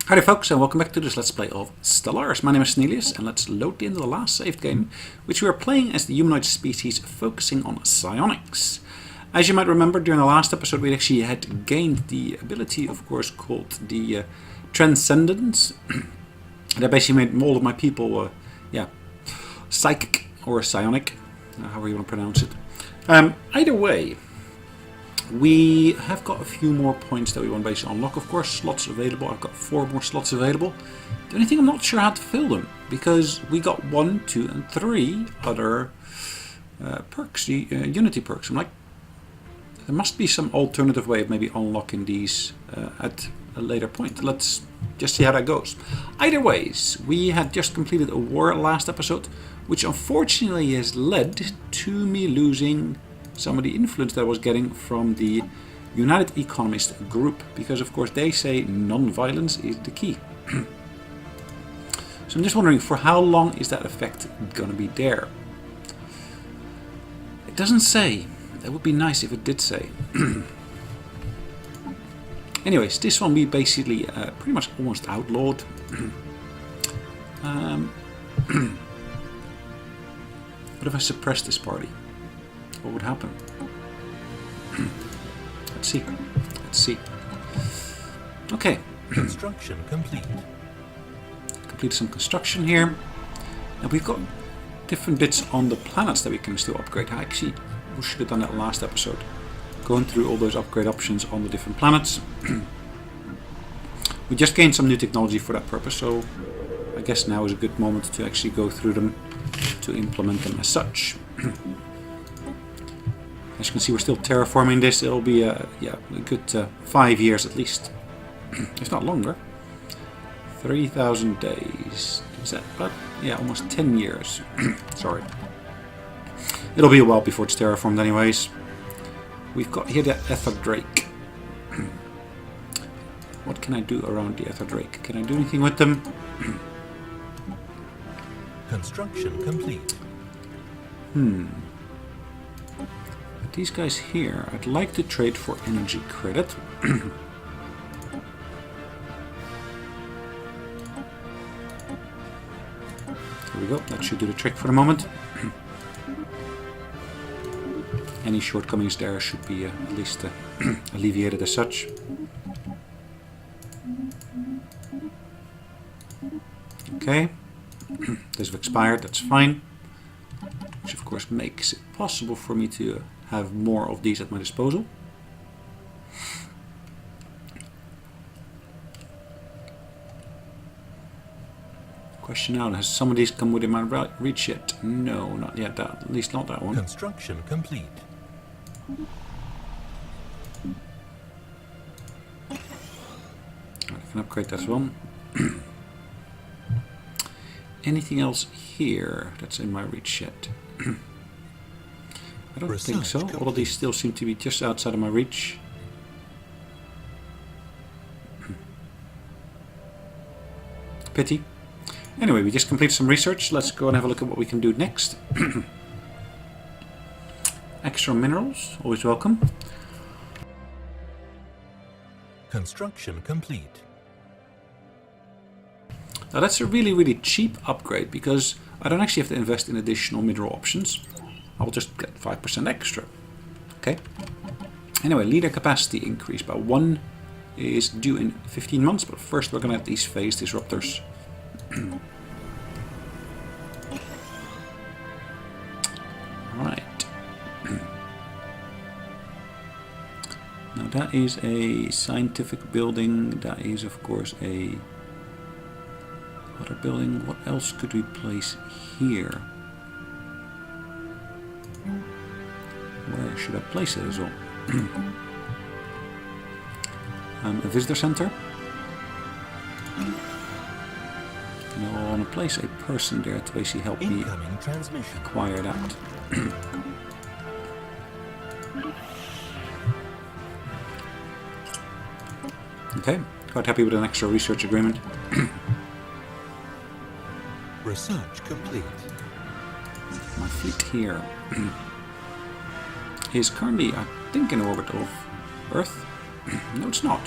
Hi folks, and welcome back to this Let's Play of Stellaris. My name is Sonelias, and let's load into the last saved game, which we are playing as the humanoid species focusing on psionics. As you might remember, during the last episode we actually had gained the ability, of course, called the Transcendence. That basically made all of my people, psychic or psionic, however you want to pronounce it. Either way, we have got a few more points that we want to basically unlock. Of course, slots available. I've got 4 more slots available. The only thing I'm not sure how to fill them, because we got 1, 2, and 3 other perks, the Unity perks. I'm like, there must be some alternative way of maybe unlocking these at a later point. Let's just see how that goes. Either ways, we had just completed a war last episode, which unfortunately has led to me losing some of the influence that I was getting from the United Economist group, because of course they say non-violence is the key. So I'm just wondering, for how long is that effect going to be there? It doesn't say. That would be nice if it did say. Anyways, this one we basically pretty much almost outlawed. What if I suppress this party? What would happen? Let's see. Let's see. Okay. Construction complete. Complete some construction here. And we've got different bits on the planets that we can still upgrade. Actually, we should have done that last episode. Going through all those upgrade options on the different planets. We just gained some new technology for that purpose, so I guess now is a good moment to actually go through them to implement them as such. As you can see, we're still terraforming this. It'll be a good 5 years at least, if not longer. 3,000 days. Is that about? Yeah, almost 10 years. Sorry. It'll be a while before it's terraformed anyways. We've got here the Ether Drake. What can I do around the Ether Drake? Can I do anything with them? Construction complete. These guys here, I'd like to trade for energy credit. There we go, that should do the trick for the moment. Any shortcomings there should be at least alleviated as such. Okay, these have expired, that's fine. Which of course makes it possible for me to have more of these at my disposal. Question now, has some of these come within my reach yet? No, not yet, at least not that one. Construction complete. I can upgrade that one. Anything else here that's in my reach yet? I don't think so. All of these still seem to be just outside of my reach. Pity. Anyway, we just completed some research. Let's go and have a look at what we can do next. Extra minerals, always welcome. Construction complete. Now that's a really cheap upgrade, because I don't actually have to invest in additional mineral options. I'll just get 5% extra. Okay. Anyway, leader capacity increase by 1 is due in 15 months, but first we're going to have these phase disruptors. Right. Now that is a scientific building. That is of course a other building. What else could we place here? Where should I place it as well? A visitor center. And I want to place a person there to basically help me acquire that. Okay, quite happy with an extra research agreement. Research complete. My fleet here is currently, I think, in orbit of Earth. No, it's not.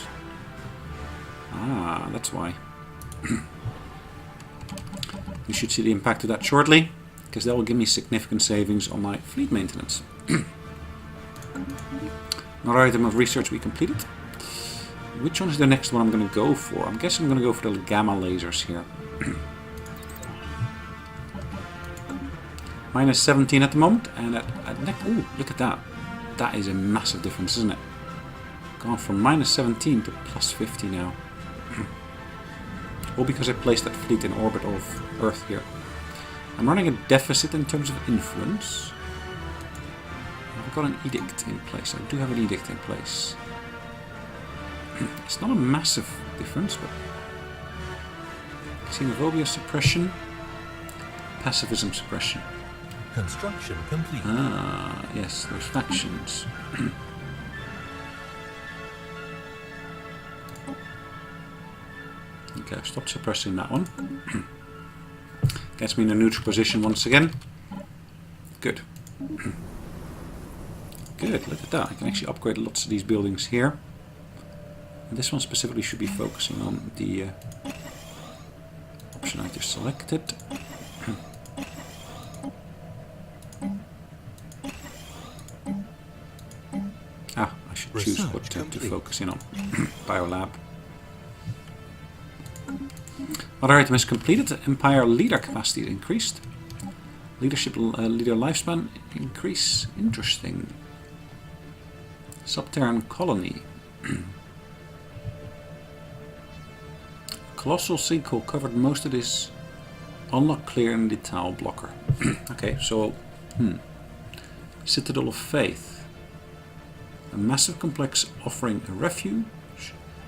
Ah, that's why. You should see the impact of that shortly, because that will give me significant savings on my fleet maintenance. Another item of research we completed. Which one is the next one I'm going to go for? I'm guessing I'm going to go for the gamma lasers here. Minus 17 at the moment, and oh, look at that. That is a massive difference, isn't it? Gone from minus 17 to plus 50 now. All because I placed that fleet in orbit of Earth here. I'm running a deficit in terms of influence. I've got an edict in place. I do have an edict in place. It's not a massive difference, but xenophobia suppression, pacifism suppression. Construction complete. Ah, yes, there's factions. Okay, I've stopped suppressing that one. Gets me in a neutral position once again. Good. Good, look at that. I can actually upgrade lots of these buildings here. And this one specifically should be focusing on the option I just selected. I should choose what to focus in on. Biolab. Other item is completed. Empire leader capacity is increased. Leadership leader lifespan increase. Interesting. Subterran colony. Colossal sinkhole covered most of this. Unlock clear in the tile blocker. Okay, so Citadel of Faith. A massive complex offering a refuge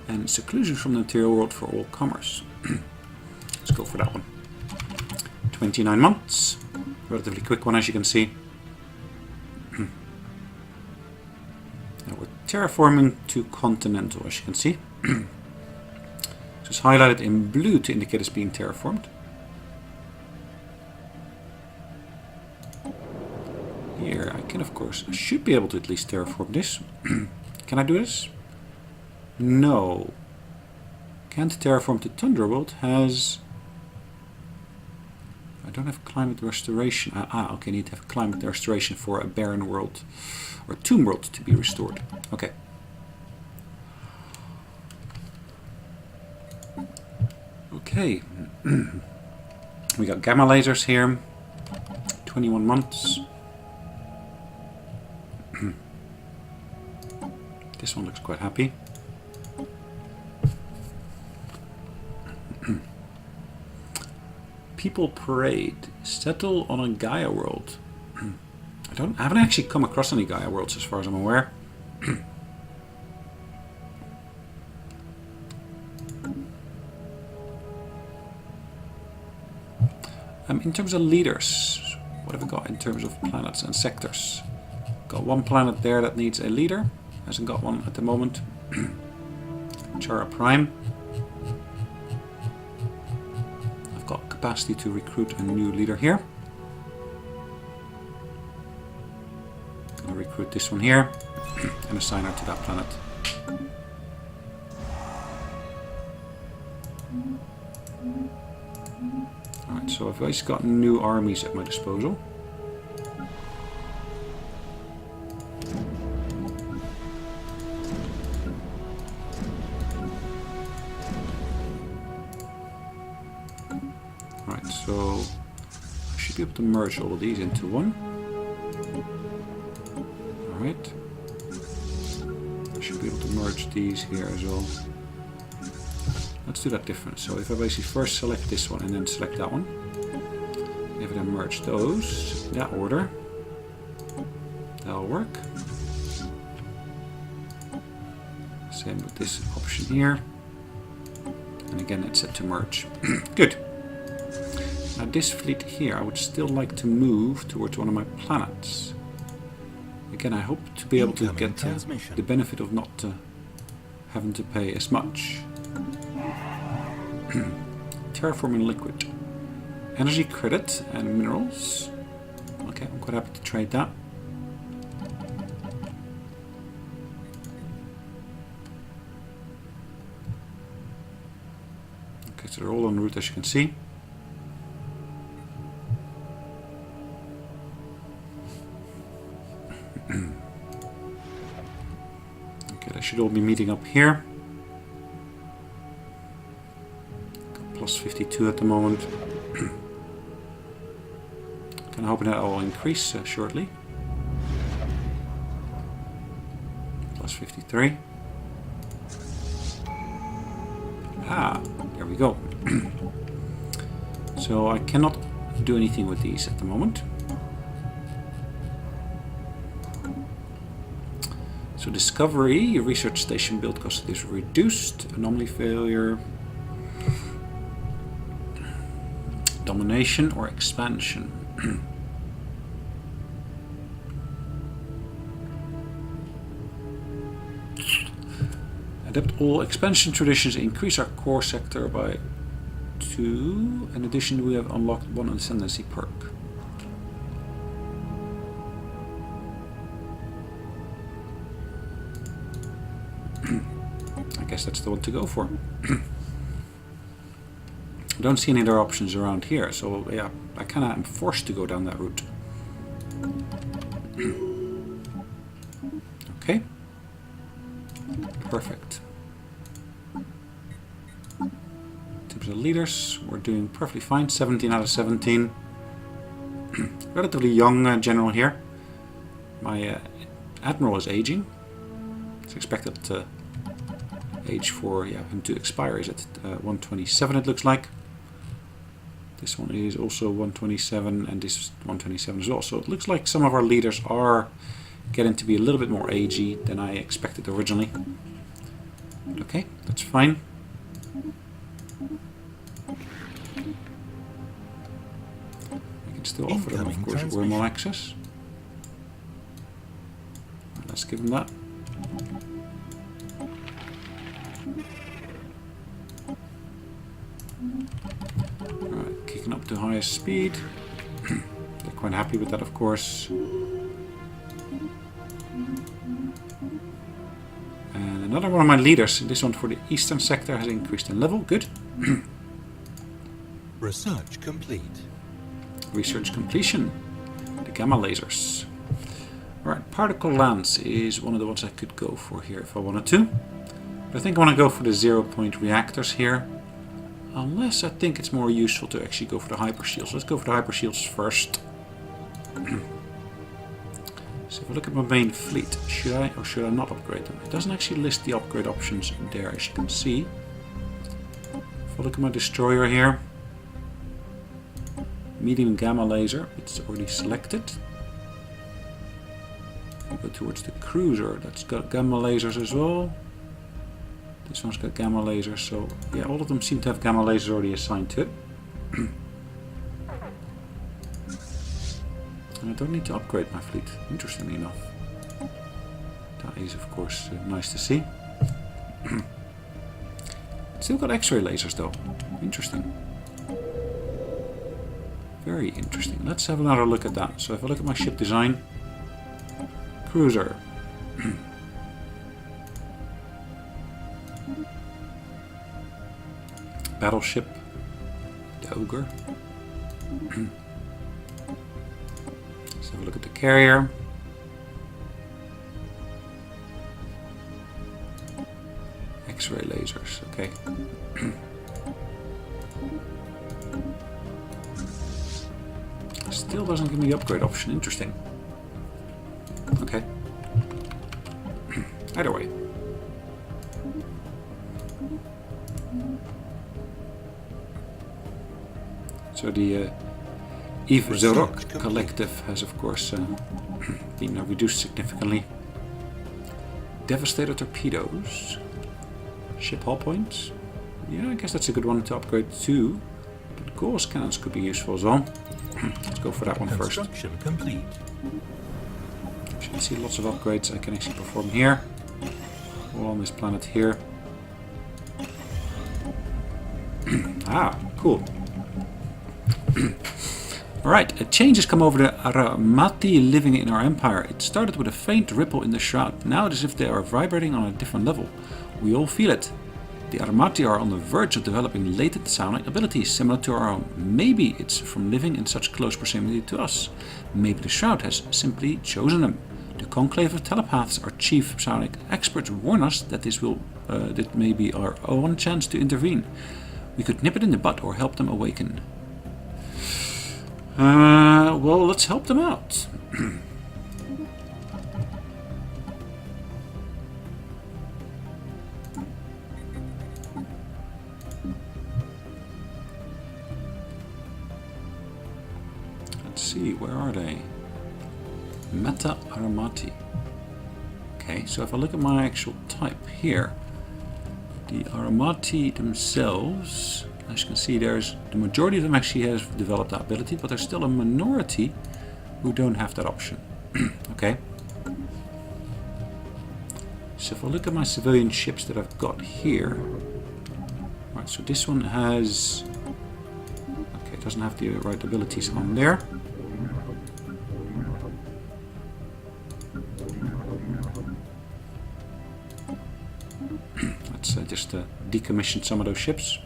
and seclusion from the material world for all comers. Let's go for that one. 29 months. Relatively quick one, as you can see. Now we're terraforming to continental, as you can see. So it's highlighted in blue to indicate it's being terraformed. Here, I can, of course, I should be able to at least terraform this. Can I do this? No. Can't terraform to Tundra World has... I don't have climate restoration. Okay, need to have climate restoration for a barren world or tomb world to be restored. Okay. Okay. We got gamma lasers here. 21 months. This one looks quite happy. People Parade. Settle on a Gaia world. I haven't actually come across any Gaia worlds as far as I'm aware. In terms of leaders, what have we got in terms of planets and sectors? Got one planet there that needs a leader. Hasn't got one at the moment. Chara Prime. I've got capacity to recruit a new leader here. Gonna recruit this one here and assign her to that planet. Alright, so I've always got new armies at my disposal. Alright, so I should be able to merge all of these into one. Alright. I should be able to merge these here as well. Let's do that different. So if I basically first select this one and then select that one, if I then merge those in that order, that'll work. Same with this option here. And again, it's set to merge. Good. Now this fleet here, I would still like to move towards one of my planets. Again, I hope to be able to get the benefit of not having to pay as much. Terraforming liquid. Energy credit and minerals. Okay, I'm quite happy to trade that. Okay, so they're all en route as you can see. Okay, they should all be meeting up here. Plus 52 at the moment. Kind of hoping that will increase shortly. Plus 53. Ah, there we go. So I cannot do anything with these at the moment. So discovery, your research station build cost is reduced. Anomaly failure. Domination or expansion. Adapt all expansion traditions, increase our core sector by 2. In addition, we have unlocked 1 ascendancy perk. I guess that's the one to go for. I don't see any other options around here, so yeah, I kind of am forced to go down that route. Okay. Perfect. In terms of leaders, we're doing perfectly fine. 17 out of 17. Relatively young general here. My admiral is aging. It's expected to age for him to expire is at 127 it looks like. This one is also 127 and this is 127 as well. So it looks like some of our leaders are getting to be a little bit more agey than I expected originally. Okay, that's fine. I can still offer them, of course, wormhole access. Let's give them that. Alright, kicking up to highest speed. They're quite happy with that, of course. And another one of my leaders, this one for the eastern sector, has increased in level. Good. Research complete. Research completion. The gamma lasers. Alright, particle lance is one of the ones I could go for here if I wanted to. But I think I want to go for the 0-point reactors here. Unless I think it's more useful to actually go for the hyper shields. Let's go for the hyper shields first. So if I look at my main fleet, should I or should I not upgrade them? It doesn't actually list the upgrade options there, as you can see. If I look at my destroyer here, medium gamma laser, it's already selected. I go towards the cruiser, that's got gamma lasers as well. This one's got gamma lasers, so yeah, all of them seem to have gamma lasers already assigned to it. And I don't need to upgrade my fleet, interestingly enough. That is, of course, nice to see. Still got X-ray lasers, though. Interesting. Very interesting. Let's have another look at that. So if I look at my ship design, cruiser. Battleship, the Ogre. Let's have a look at the carrier. X-ray lasers, okay. Still doesn't give me the upgrade option, interesting. Okay. Either way. So the Eve Zorok collective has, of course, been reduced significantly. Devastator torpedoes. Ship hull points. Yeah, I guess that's a good one to upgrade too. But Gauss cannons could be useful as well. Let's go for that one first. Construction complete. Should see lots of upgrades I can actually perform here. All on this planet here. Ah, cool. Alright, a change has come over the Aramati living in our empire. It started with a faint ripple in the Shroud. Now it is as if they are vibrating on a different level. We all feel it. The Armati are on the verge of developing latent psionic abilities similar to our own. Maybe it's from living in such close proximity to us. Maybe the Shroud has simply chosen them. The conclave of telepaths, our chief psionic experts, warn us that that may be our one chance to intervene. We could nip it in the bud or help them awaken. Well, let's help them out. Let's see, where are they? Meta Armati. Okay, so if I look at my actual type here, the Armati themselves, as you can see, there's the majority of them actually has developed that ability, but there's still a minority who don't have that option. Okay. So if I look at my civilian ships that I've got here, right, so this one has, okay, it doesn't have the right abilities on there. Let's just decommission some of those ships.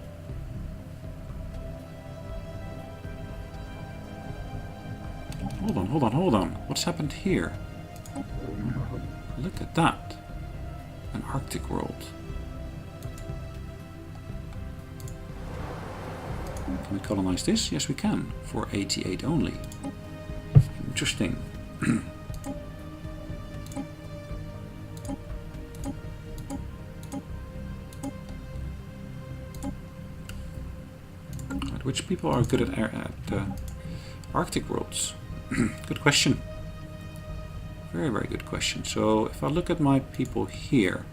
Hold on. What's happened here? Look at that. An Arctic world. Can we colonize this? Yes, we can. For 88 only. Interesting. Which people are good at Arctic worlds? Good question. Very, very good question. So if I look at my people here,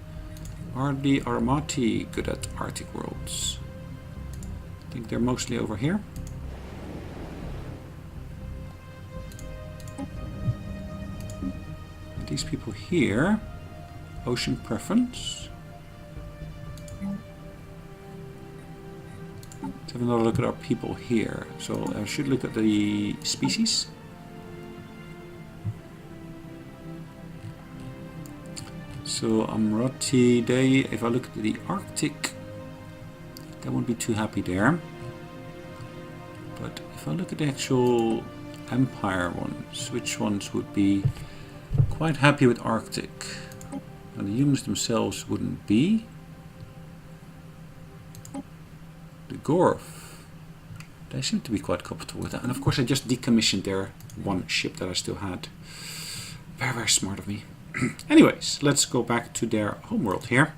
are the Armati good at Arctic worlds? I think they're mostly over here. And these people here, ocean preference. Let's have another look at our people here. So I should look at the species. So Amrati, if I look at the Arctic, they won't be too happy there. But if I look at the actual Empire ones, which ones would be quite happy with Arctic? And the humans themselves wouldn't be. The Gorf, they seem to be quite comfortable with that. And of course I just decommissioned their one ship that I still had. Very, very smart of me. Anyways, let's go back to their homeworld here.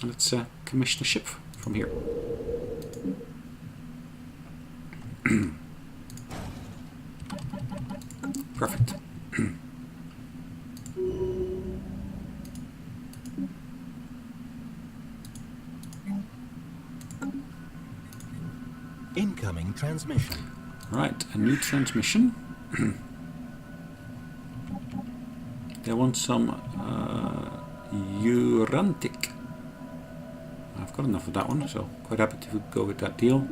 And let's commission a ship from here. Perfect. Incoming transmission. Right, a new transmission. They want some Urantic. I've got enough of that one, so quite happy to go with that deal.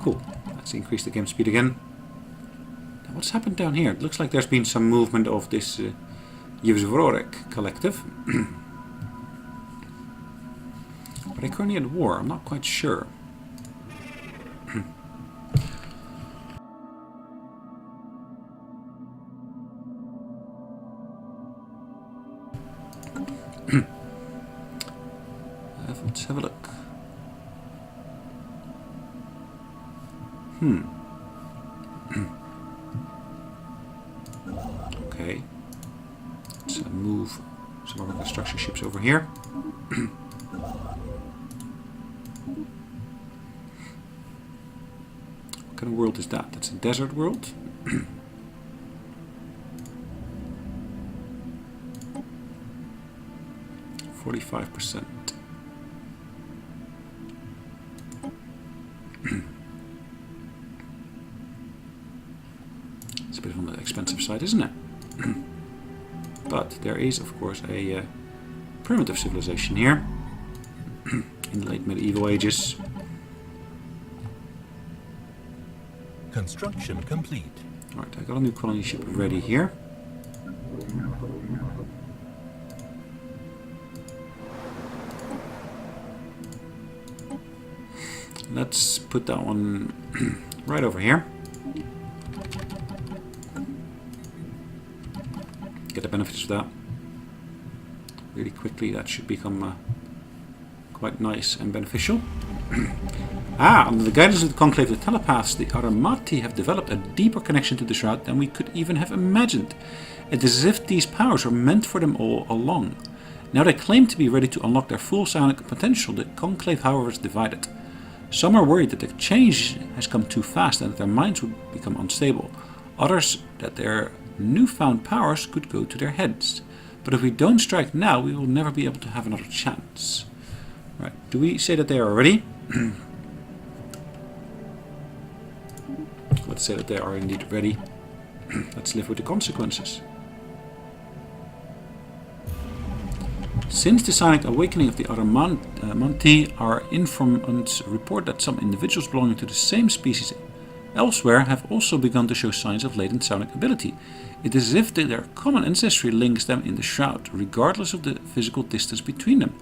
Cool. Let's increase the game speed again. Now, what's happened down here? It looks like there's been some movement of this Yevzvorek collective. But they're currently at war. I'm not quite sure. Let's have a look. Okay. Let's move some of our construction ships over here. What kind of world is that? That's a desert world. 45%. It's a bit on the expensive side, isn't it? But there is, of course, a primitive civilization here in the late medieval ages. Construction complete. Right, I got a new colony ship ready here. Let's put that one right over here. Get the benefits of that really quickly. That should become quite nice and beneficial. Under the guidance of the Conclave of Telepaths, the Automati have developed a deeper connection to the Shroud than we could even have imagined. It is as if these powers were meant for them all along. Now they claim to be ready to unlock their full psionic potential. The Conclave, however, is divided. Some are worried that the change has come too fast and that their minds would become unstable. Others that their newfound powers could go to their heads. But if we don't strike now, we will never be able to have another chance. Right, do we say that they are ready? Let's say that they are indeed ready. Let's live with the consequences. Since the psionic awakening of the Automati, our informants report that some individuals belonging to the same species elsewhere have also begun to show signs of latent psionic ability. It is as if their common ancestry links them in the Shroud, regardless of the physical distance between them.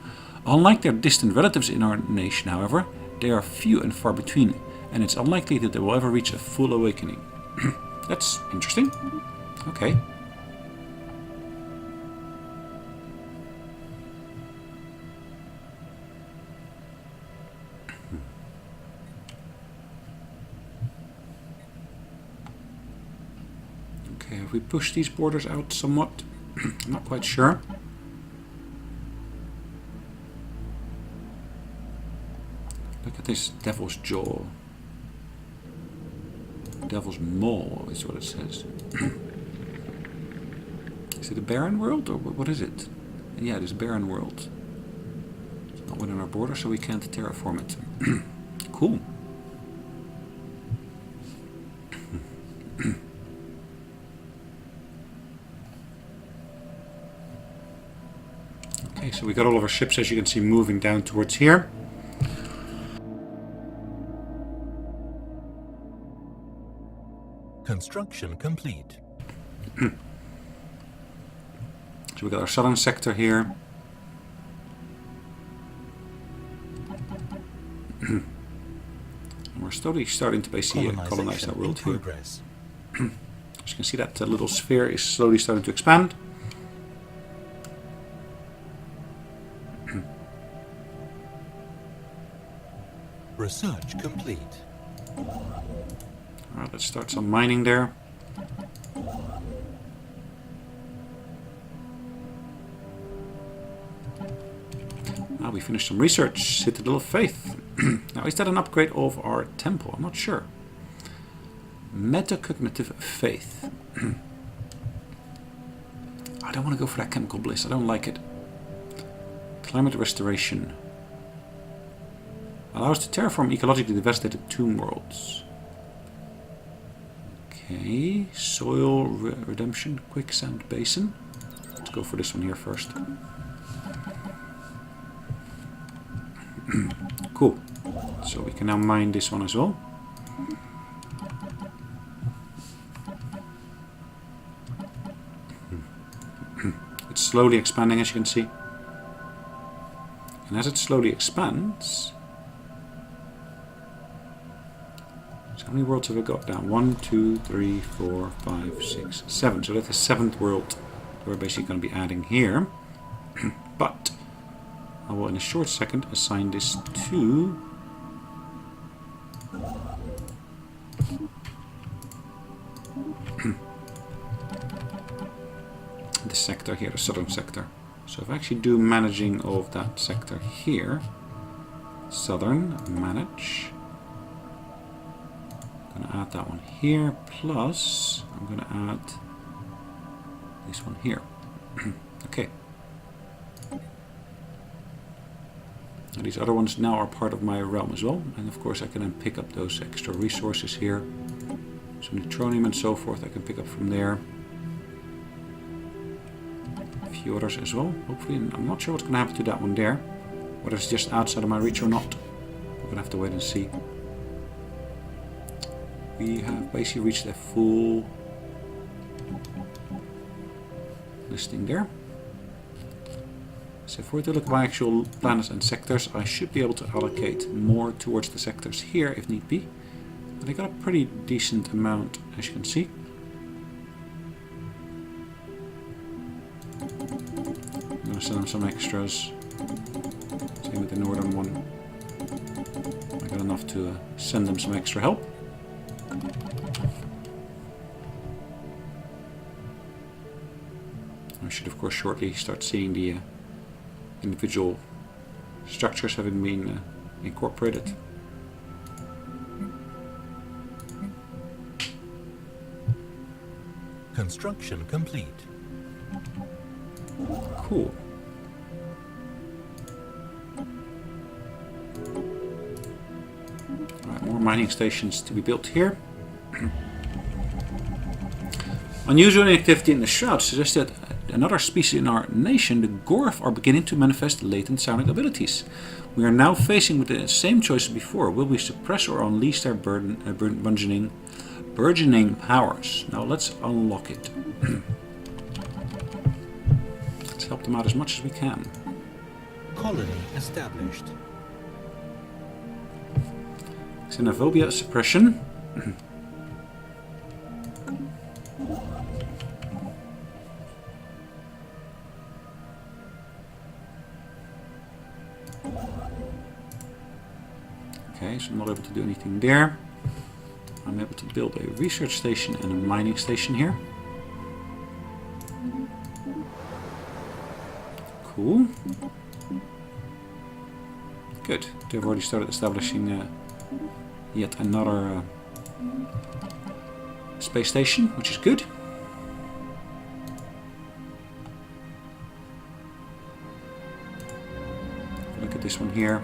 Unlike their distant relatives in our nation, however, they are few and far between, and it's unlikely that they will ever reach a full awakening. That's interesting. Okay. Okay, have we pushed these borders out somewhat? I'm not quite sure. Look at this devil's jaw. Devil's maw is what it says. Is it a barren world or what is it? Yeah, it is a barren world. It's not within our border, so we can't terraform it. Cool. Okay, so we got all of our ships, as you can see, moving down towards here. Construction complete. So we got our southern sector here. And we're slowly starting to basically colonize that world here. As you can see, that little sphere is slowly starting to expand. Research complete. Alright, let's start some mining there. Now we finished some research. Citadel of Faith. Now, is that an upgrade of our temple? I'm not sure. Metacognitive Faith. I don't want to go for that chemical bliss. I don't like it. Climate restoration. Allows to terraform ecologically devastated tomb worlds. Okay, soil redemption, quicksand basin. Let's go for this one here first. Cool. So we can now mine this one as well. It's slowly expanding, as you can see. And as it slowly expands... So how many worlds have we got now? 1, 2, 3, 4, 5, 6, 7. So that's the 7th world we're basically going to be adding here. But I will in a short second assign this to the sector here, the southern sector. So if I actually do managing of that sector here, southern, manage. I'm going to add that one here, plus I'm going to add this one here. Okay. And these other ones now are part of my realm as well, and of course I can then pick up those extra resources here. So neutronium and so forth I can pick up from there. A few others as well, hopefully. I'm not sure what's going to happen to that one there, whether it's just outside of my reach or not. We're going to have to wait and see. We have basically reached a full listing there. So if we're to look at my actual planets and sectors, I should be able to allocate more towards the sectors here if need be. And I got a pretty decent amount, as you can see. I'm going to send them some extras. Same with the northern one. I got enough to send them some extra help. I should of course shortly start seeing the individual structures having been incorporated. Construction complete. Cool. Alright, more mining stations to be built here. Unusual activity in the Shroud suggests that another species in our nation, the Gorf, are beginning to manifest latent psionic abilities. We are now facing with the same choice as before. Will we suppress or unleash their burgeoning powers? Now let's unlock it. Let's help them out as much as we can. Colony established. Xenophobia suppression. Okay, so I'm not able to do anything there. I'm able to build a research station and a mining station here. Cool. Good. They've already started establishing yet another space station, which is good. Look at this one here.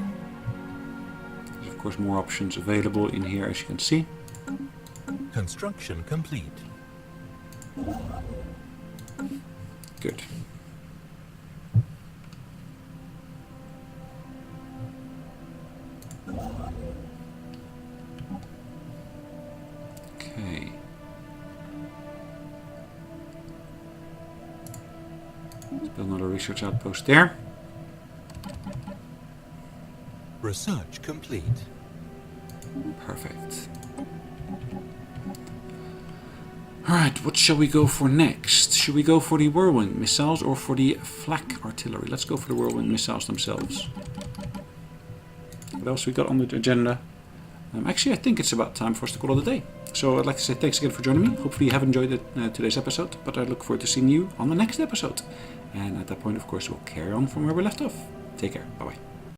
There's of course more options available in here, as you can see. Construction complete. Good. Okay. Let's build another research outpost there. Research complete. Perfect. Alright, what shall we go for next? Should we go for the whirlwind missiles or for the flak artillery? Let's go for the whirlwind missiles themselves. What else we got on the agenda? Actually, I think it's about time for us to call it a day. So I'd like to say thanks again for joining me. Hopefully you have enjoyed today's episode, but I look forward to seeing you on the next episode. And at that point, of course, we'll carry on from where we left off. Take care. Bye-bye.